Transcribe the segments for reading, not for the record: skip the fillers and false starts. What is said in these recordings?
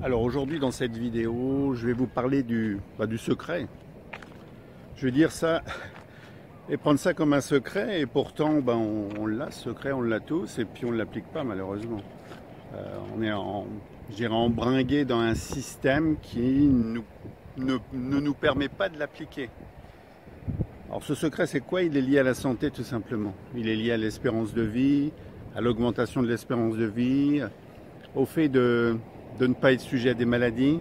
Alors aujourd'hui dans cette vidéo, je vais vous parler du secret. Je vais dire ça et prendre ça comme un secret et pourtant on l'a ce secret, on l'a tous et puis on ne l'applique pas malheureusement. On est je dirais embringué dans un système qui ne nous permet pas de l'appliquer. Alors ce secret c'est quoi? Il est lié à la santé tout simplement. Il est lié à l'espérance de vie, à l'augmentation de l'espérance de vie, au fait de ne pas être sujet à des maladies,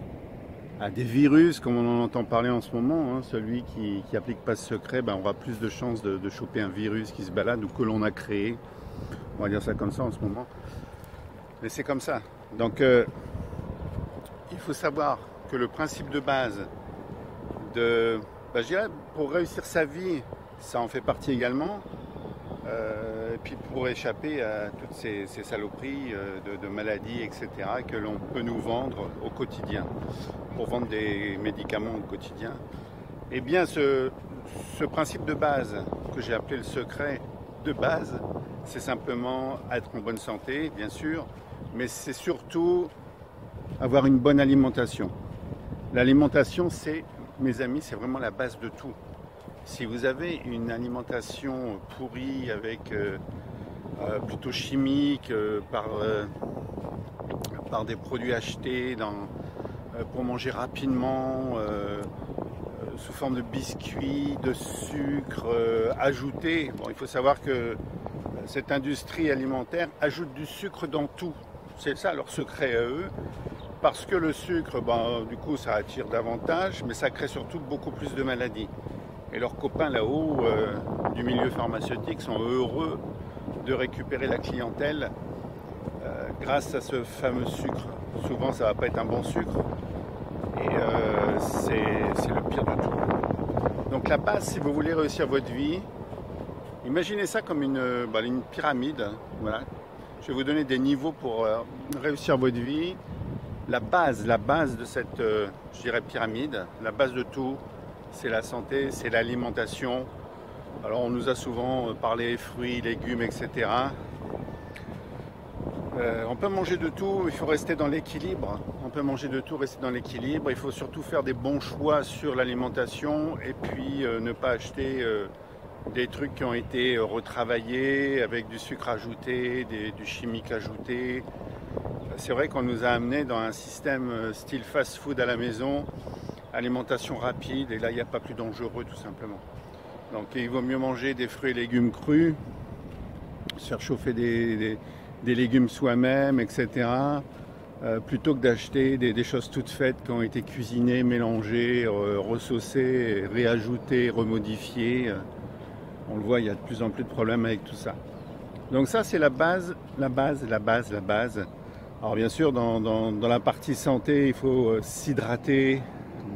à des virus, comme on en entend parler en ce moment. Hein. Celui qui n'applique pas ce secret aura plus de chances de choper un virus qui se balade ou que l'on a créé. On va dire ça comme ça en ce moment. Mais c'est comme ça. Donc il faut savoir que le principe de base je dirais, pour réussir sa vie, ça en fait partie également. Et puis pour échapper à toutes ces saloperies de maladies, etc., que l'on peut nous vendre au quotidien, pour vendre des médicaments au quotidien. Eh bien, ce principe de base, que j'ai appelé le secret de base, c'est simplement être en bonne santé, bien sûr, mais c'est surtout avoir une bonne alimentation. L'alimentation, mes amis, c'est vraiment la base de tout. Si vous avez une alimentation pourrie avec plutôt chimique par des produits achetés pour manger rapidement sous forme de biscuits, de sucre ajouté. Bon, il faut savoir que cette industrie alimentaire ajoute du sucre dans tout. C'est ça leur secret à eux. Parce que le sucre, du coup, ça attire davantage, mais ça crée surtout beaucoup plus de maladies. Et leurs copains là-haut du milieu pharmaceutique sont heureux de récupérer la clientèle grâce à ce fameux sucre. Souvent, ça ne va pas être un bon sucre et c'est le pire de tout. Donc la base, si vous voulez réussir votre vie, imaginez ça comme une pyramide. Voilà. Je vais vous donner des niveaux pour réussir votre vie. La base de cette je dirais pyramide, la base de tout, c'est la santé, c'est l'alimentation. Alors on nous a souvent parlé fruits, légumes, etc. On peut manger de tout, il faut rester dans l'équilibre. On peut manger de tout, rester dans l'équilibre. Il faut surtout faire des bons choix sur l'alimentation et puis ne pas acheter des trucs qui ont été retravaillés avec du sucre ajouté, du chimique ajouté. C'est vrai qu'on nous a amené dans un système style fast-food à la maison, alimentation rapide, et là il n'y a pas plus dangereux tout simplement. Donc il vaut mieux manger des fruits et légumes crus, se faire chauffer des légumes soi-même, etc. Plutôt que d'acheter des choses toutes faites qui ont été cuisinées, mélangées, ressaucées, réajoutées, remodifiées. On le voit, il y a de plus en plus de problèmes avec tout ça. Donc ça c'est la base. Alors bien sûr dans la partie santé, il faut s'hydrater,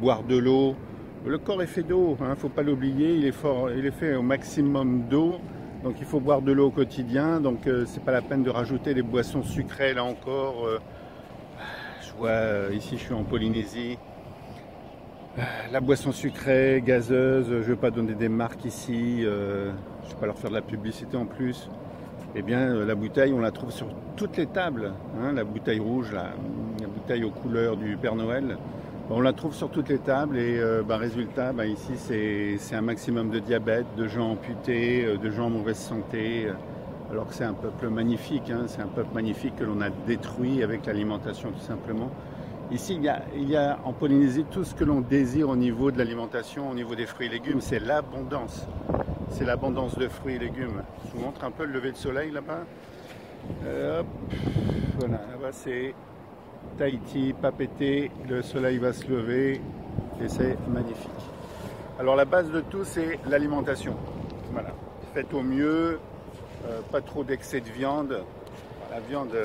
boire de l'eau. Le corps est fait d'eau, il ne faut pas l'oublier, il est fait au maximum d'eau, donc il faut boire de l'eau au quotidien, donc c'est pas la peine de rajouter des boissons sucrées là encore. Je vois ici je suis en Polynésie, la boisson sucrée, gazeuse, je ne vais pas donner des marques ici, je ne vais pas leur faire de la publicité en plus. Eh bien la bouteille on la trouve sur toutes les tables, la bouteille rouge, la bouteille aux couleurs du Père Noël. On la trouve sur toutes les tables et résultat, ici c'est un maximum de diabète, de gens amputés, de gens en mauvaise santé, alors que c'est un peuple magnifique, c'est un peuple magnifique que l'on a détruit avec l'alimentation tout simplement. Ici il y a en Polynésie tout ce que l'on désire au niveau de l'alimentation, au niveau des fruits et légumes, c'est l'abondance. C'est l'abondance de fruits et légumes. Je vous montre un peu le lever de soleil là-bas. Voilà, là-bas c'est Tahiti, Papeete, le soleil va se lever et c'est magnifique. Alors la base de tout c'est l'alimentation. Voilà, faites au mieux, pas trop d'excès de viande. La viande,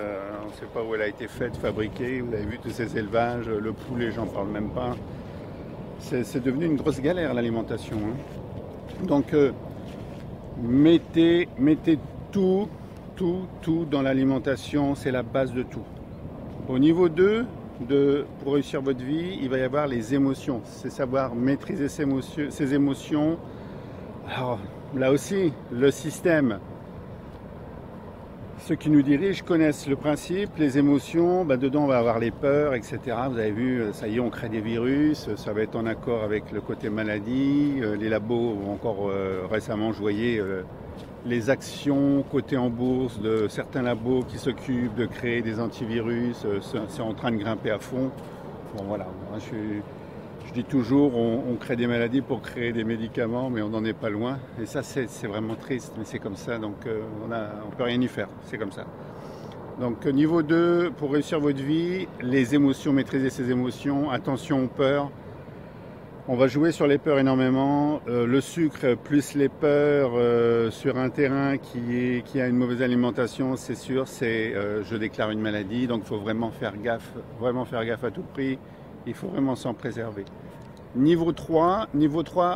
on ne sait pas où elle a été faite, fabriquée, vous avez vu tous ces élevages, le poulet j'en parle même pas. C'est devenu une grosse galère l'alimentation. Donc mettez tout dans l'alimentation, c'est la base de tout. Au niveau 2, pour réussir votre vie, il va y avoir les émotions. C'est savoir maîtriser ses émotions. Alors là aussi, le système, ceux qui nous dirigent connaissent le principe, les émotions, dedans on va avoir les peurs, etc. Vous avez vu, ça y est, on crée des virus, ça va être en accord avec le côté maladie. Les labos ont encore récemment, je voyais les actions cotées en bourse de certains labos qui s'occupent de créer des antivirus, c'est en train de grimper à fond. Bon voilà, moi, je dis toujours, on crée des maladies pour créer des médicaments, mais on n'en est pas loin. Et ça, c'est vraiment triste, mais c'est comme ça, donc on ne peut rien y faire, c'est comme ça. Donc niveau 2, pour réussir votre vie, les émotions, maîtriser ses émotions, attention aux peurs. On va jouer sur les peurs énormément. Le sucre plus les peurs sur un terrain qui a une mauvaise alimentation, c'est sûr, c'est je déclare une maladie, donc il faut vraiment faire gaffe à tout prix. Il faut vraiment s'en préserver. Niveau 3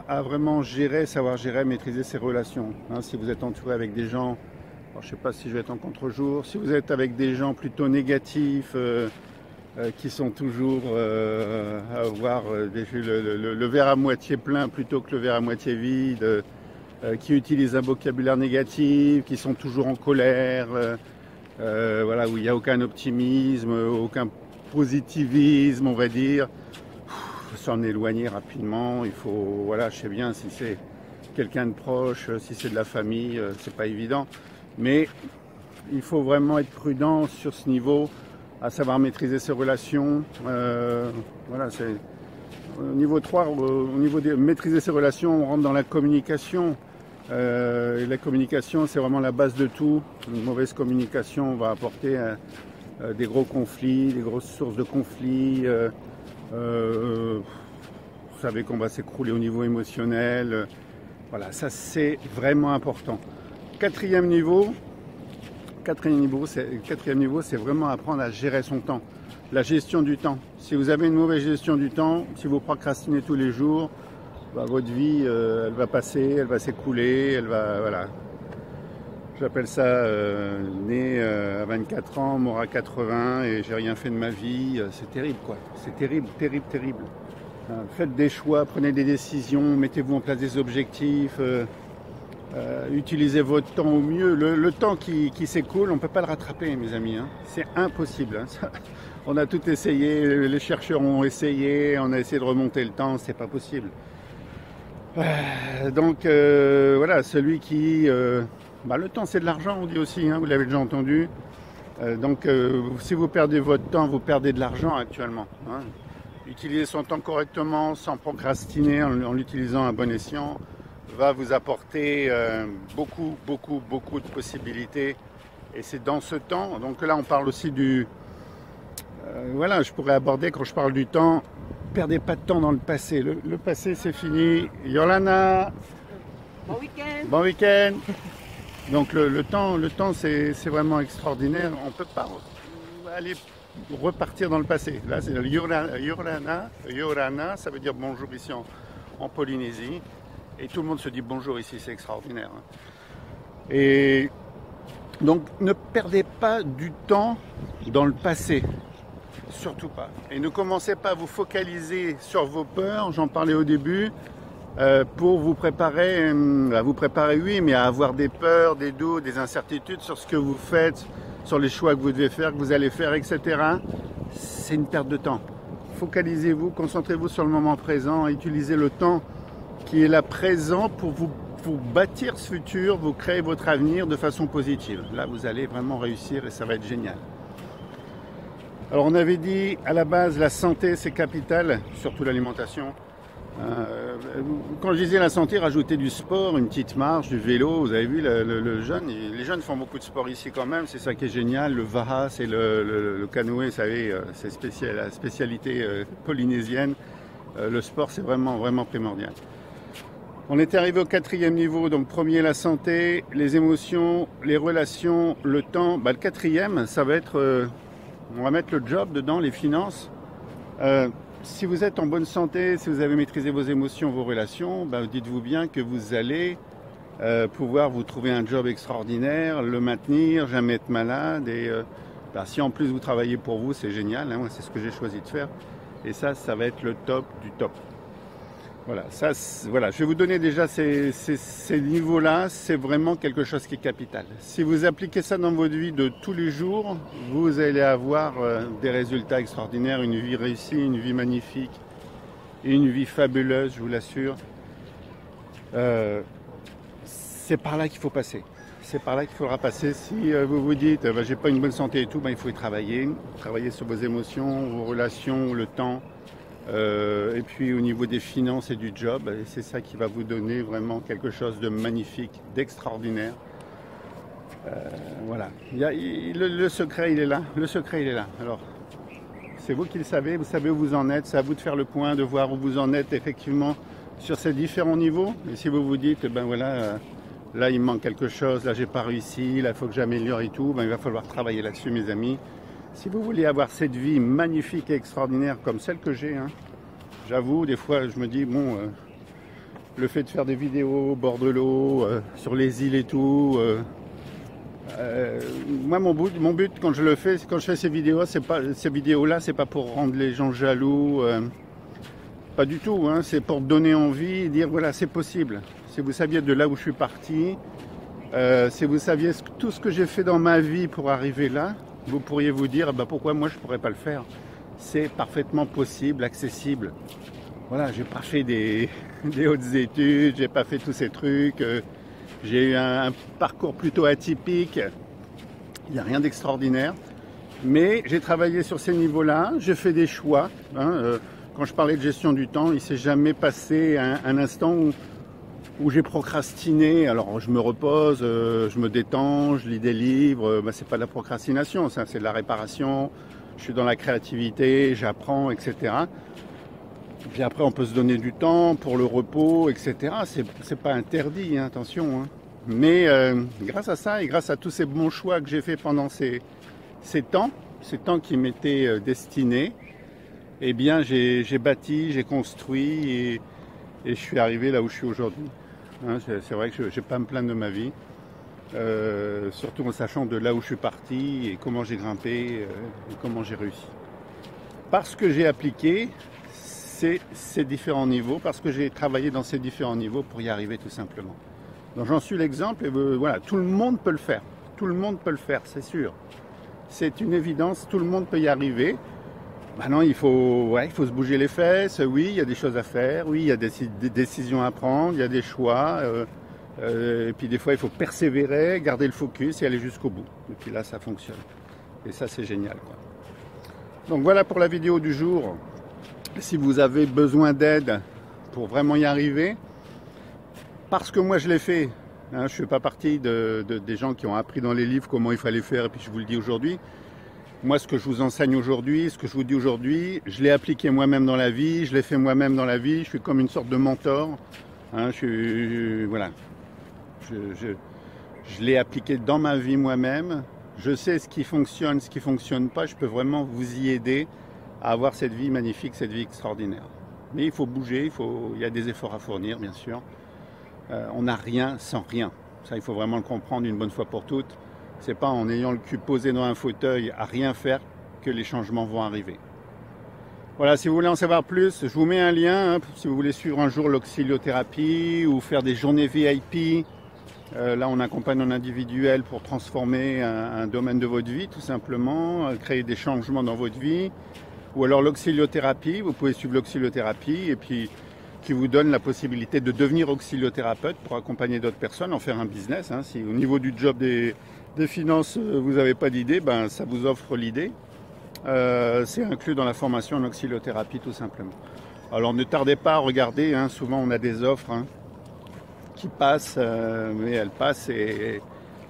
à vraiment savoir gérer, maîtriser ses relations. Si vous êtes entouré avec des gens, alors je ne sais pas si je vais être en contre-jour, si vous êtes avec des gens plutôt négatifs, qui sont toujours à avoir le verre à moitié plein plutôt que le verre à moitié vide, qui utilisent un vocabulaire négatif, qui sont toujours en colère, voilà, où il n'y a aucun optimisme, aucun positivisme, on va dire. Il faut s'en éloigner rapidement. Il faut, voilà, je sais bien si c'est quelqu'un de proche, si c'est de la famille, c'est pas évident. Mais il faut vraiment être prudent sur ce niveau, à savoir maîtriser ses relations. Voilà, c'est au niveau 3, au niveau de maîtriser ses relations, on rentre dans la communication. Et la communication, c'est vraiment la base de tout. Une mauvaise communication va apporter des gros conflits, des grosses sources de conflits. Vous savez qu'on va s'écrouler au niveau émotionnel. Voilà, ça c'est vraiment important. Quatrième niveau, c'est vraiment apprendre à gérer son temps. La gestion du temps. Si vous avez une mauvaise gestion du temps, si vous procrastinez tous les jours, votre vie, elle va passer, elle va s'écouler, voilà. J'appelle ça né à 24 ans, mort à 80 et j'ai rien fait de ma vie. C'est terrible, quoi. C'est terrible. Faites des choix, prenez des décisions, mettez-vous en place des objectifs, utilisez votre temps au mieux. Le temps qui s'écoule, on ne peut pas le rattraper, mes amis. C'est impossible. On a tout essayé, les chercheurs ont essayé, on a essayé de remonter le temps, c'est pas possible. Donc voilà, celui qui... le temps c'est de l'argent, on dit aussi, vous l'avez déjà entendu. Donc si vous perdez votre temps, vous perdez de l'argent actuellement. Utiliser son temps correctement, sans procrastiner, en l'utilisant à bon escient, va vous apporter beaucoup de possibilités. Et c'est dans ce temps, donc là on parle aussi du... voilà, je pourrais aborder quand je parle du temps, perdez pas de temps dans le passé. Le passé c'est fini. Yolana, bon week-end. Bon week-end. Donc le temps c'est vraiment extraordinaire. On ne peut pas aller repartir dans le passé. Là c'est le Yorana, ça veut dire bonjour ici en Polynésie. Et tout le monde se dit bonjour ici, c'est extraordinaire. Et donc ne perdez pas du temps dans le passé. Surtout pas. Et ne commencez pas à vous focaliser sur vos peurs, j'en parlais au début. Pour vous préparer, oui, mais à avoir des peurs, des doutes, des incertitudes sur ce que vous faites, sur les choix que vous devez faire, que vous allez faire, etc. C'est une perte de temps. Focalisez-vous, concentrez-vous sur le moment présent, utilisez le temps qui est là présent pour vous bâtir ce futur, vous créer votre avenir de façon positive. Là, vous allez vraiment réussir et ça va être génial. Alors, on avait dit à la base, la santé, c'est capital, surtout l'alimentation. Quand je disais la santé, rajouter du sport, une petite marche, du vélo, vous avez vu les jeunes font beaucoup de sport ici quand même, c'est ça qui est génial, le vaha, c'est le canoë, vous savez, c'est la spécialité polynésienne, le sport c'est vraiment primordial. On était arrivé au 4e niveau, donc premier la santé, les émotions, les relations, le temps, le 4e ça va être, on va mettre le job dedans, les finances. Si vous êtes en bonne santé, si vous avez maîtrisé vos émotions, vos relations, dites-vous bien que vous allez pouvoir vous trouver un job extraordinaire, le maintenir, jamais être malade. Et si en plus vous travaillez pour vous, c'est génial. Moi, c'est ce que j'ai choisi de faire. Et ça va être le top du top. Voilà, ça, voilà, je vais vous donner déjà ces niveaux-là, c'est vraiment quelque chose qui est capital. Si vous appliquez ça dans votre vie de tous les jours, vous allez avoir des résultats extraordinaires, une vie réussie, une vie magnifique, une vie fabuleuse, je vous l'assure. C'est par là qu'il faut passer. C'est par là qu'il faudra passer. Si vous vous dites, j'ai pas une bonne santé et tout, il faut y travailler. Travailler sur vos émotions, vos relations, le temps. Et puis au niveau des finances et du job, c'est ça qui va vous donner vraiment quelque chose de magnifique, d'extraordinaire. Voilà. Le secret, il est là. Le secret, il est là. Alors, c'est vous qui le savez. Vous savez où vous en êtes. C'est à vous de faire le point, de voir où vous en êtes effectivement sur ces différents niveaux. Et si vous vous dites, là il me manque quelque chose, là j'ai pas réussi, là il faut que j'améliore et tout, il va falloir travailler là-dessus, mes amis. Si vous voulez avoir cette vie magnifique et extraordinaire comme celle que j'ai, j'avoue, des fois je me dis, le fait de faire des vidéos au bord de l'eau, sur les îles et tout, moi mon but quand je le fais, quand je fais ces vidéos-là, c'est pas pour rendre les gens jaloux, pas du tout, c'est pour donner envie et dire voilà, c'est possible. Si vous saviez de là où je suis parti, si vous saviez tout ce que j'ai fait dans ma vie pour arriver là, vous pourriez vous dire pourquoi moi je ne pourrais pas le faire. C'est parfaitement possible, accessible. Voilà, j'ai pas fait des hautes études, j'ai pas fait tous ces trucs, j'ai eu un parcours plutôt atypique, il n'y a rien d'extraordinaire, mais j'ai travaillé sur ces niveaux-là, j'ai fait des choix. Quand je parlais de gestion du temps, il ne s'est jamais passé un instant où j'ai procrastiné. Alors je me repose, je me détends, je lis des livres, c'est pas de la procrastination, ça c'est de la réparation, je suis dans la créativité, j'apprends, etc. Et puis après on peut se donner du temps pour le repos, etc. C'est pas interdit, attention. Mais grâce à ça et grâce à tous ces bons choix que j'ai fait pendant ces temps qui m'étaient destinés, eh bien j'ai bâti, j'ai construit et je suis arrivé là où je suis aujourd'hui. C'est vrai que je ne vais pas me plaindre de ma vie, surtout en sachant de là où je suis parti et comment j'ai grimpé et comment j'ai réussi. Parce que j'ai appliqué ces différents niveaux, parce que j'ai travaillé dans ces différents niveaux pour y arriver tout simplement. Donc j'en suis l'exemple et voilà, tout le monde peut le faire. Tout le monde peut le faire, c'est sûr. C'est une évidence, tout le monde peut y arriver. Maintenant, il faut se bouger les fesses. Oui, il y a des choses à faire. Oui, il y a des décisions à prendre. Il y a des choix. Et puis des fois, il faut persévérer, garder le focus et aller jusqu'au bout. Et puis là, ça fonctionne. Et ça, c'est génial, quoi. Donc voilà pour la vidéo du jour. Si vous avez besoin d'aide pour vraiment y arriver, parce que moi, je l'ai fait. Je ne fais pas partie des gens qui ont appris dans les livres comment il fallait faire et puis je vous le dis aujourd'hui. Moi, ce que je vous enseigne aujourd'hui, ce que je vous dis aujourd'hui, je l'ai appliqué moi-même dans la vie, je l'ai fait moi-même dans la vie, je suis comme une sorte de mentor. Voilà. Je l'ai appliqué dans ma vie moi-même, je sais ce qui fonctionne, ce qui ne fonctionne pas, je peux vraiment vous y aider à avoir cette vie magnifique, cette vie extraordinaire. Mais il faut bouger, il y a des efforts à fournir, bien sûr. On n'a rien sans rien. Ça, il faut vraiment le comprendre une bonne fois pour toutes. C'est pas en ayant le cul posé dans un fauteuil à rien faire que les changements vont arriver. Voilà, si vous voulez en savoir plus, je vous mets un lien, si vous voulez suivre un jour l'auxiliothérapie ou faire des journées VIP. Là, on accompagne en individuel pour transformer un domaine de votre vie, tout simplement, créer des changements dans votre vie. Ou alors l'auxiliothérapie, vous pouvez suivre l'auxiliothérapie et puis qui vous donne la possibilité de devenir auxiliothérapeute pour accompagner d'autres personnes, en faire un business. Si au niveau du job des finances, vous n'avez pas d'idée, ça vous offre l'idée. C'est inclus dans la formation en auxiliothérapie tout simplement. Alors ne tardez pas à regarder, souvent on a des offres qui passent, mais elles passent et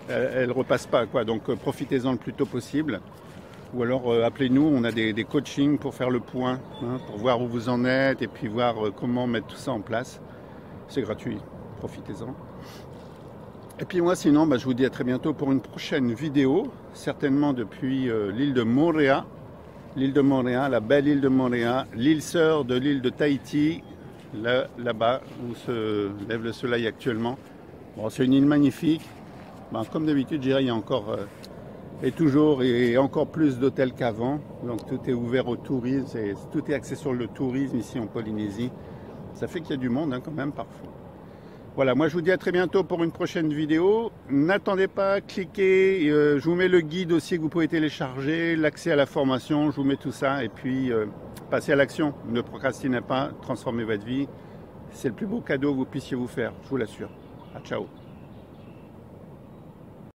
elles ne repassent pas, quoi. Donc profitez-en le plus tôt possible. Ou alors appelez-nous, on a des coachings pour faire le point, pour voir où vous en êtes et puis voir comment mettre tout ça en place. C'est gratuit, profitez-en. Et puis moi sinon, je vous dis à très bientôt pour une prochaine vidéo, certainement depuis l'île de Moorea, la belle île de Moorea, l'île sœur de l'île de Tahiti, là-bas où se lève le soleil actuellement. Bon, c'est une île magnifique. Comme d'habitude, je dirais, il y a encore et toujours et encore plus d'hôtels qu'avant. Donc tout est ouvert au tourisme, tout est axé sur le tourisme ici en Polynésie. Ça fait qu'il y a du monde hein, quand même parfois. Voilà, moi je vous dis à très bientôt pour une prochaine vidéo. N'attendez pas, cliquez, je vous mets le guide aussi que vous pouvez télécharger, l'accès à la formation, je vous mets tout ça et puis passez à l'action. Ne procrastinez pas, transformez votre vie. C'est le plus beau cadeau que vous puissiez vous faire, je vous l'assure. Ciao.